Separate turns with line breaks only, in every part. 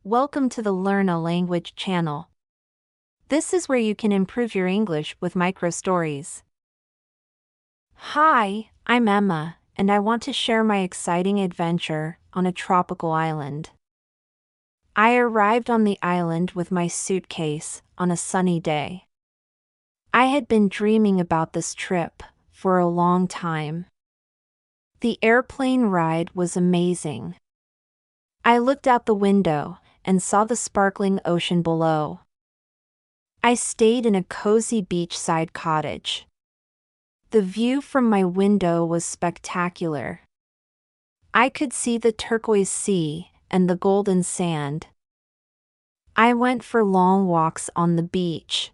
Welcome to the Learn a Language channel. This is where you can improve your English with micro stories. Hi, I'm Emma, and I want to share my exciting adventure on a tropical island. I arrived on the island with my suitcase on a sunny day. I had been dreaming about this trip for a long time. The airplane ride was amazing. I looked out the window and saw the sparkling ocean below. I stayed in a cozy beachside cottage. The view from my window was spectacular. I could see the turquoise sea and the golden sand. I went for long walks on the beach.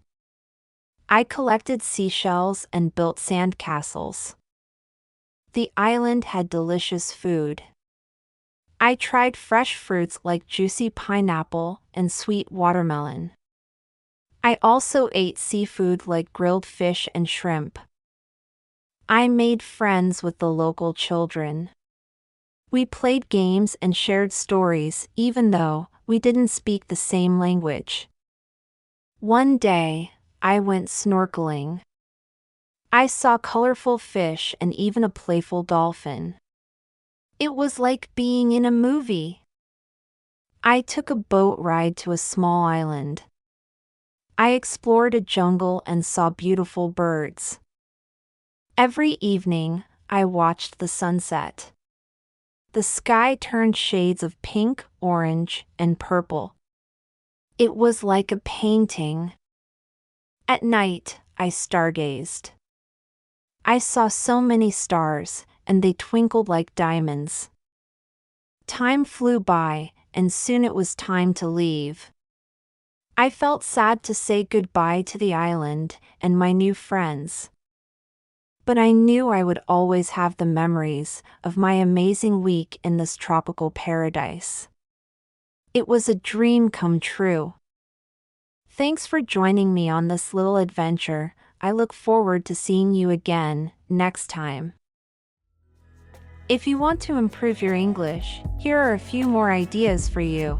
I collected seashells and built sandcastles. The island had delicious food. I tried fresh fruits like juicy pineapple and sweet watermelon. I also ate seafood like grilled fish and shrimp. I made friends with the local children. We played games and shared stories even though we didn't speak the same language. One day, I went snorkeling. I saw colorful fish and even a playful dolphin. It was like being in a movie. I took a boat ride to a small island. I explored a jungle and saw beautiful birds. Every evening, I watched the sunset. The sky turned shades of pink, orange, and purple. It was like a painting. At night, I stargazed. I saw so many stars, and they twinkled like diamonds. Time flew by, and soon it was time to leave. I felt sad to say goodbye to the island and my new friends. But I knew I would always have the memories of my amazing week in this tropical paradise. It was a dream come true. Thanks for joining me on this little adventure. I look forward to seeing you again next time. If you want to improve your English, here are a few more ideas for you.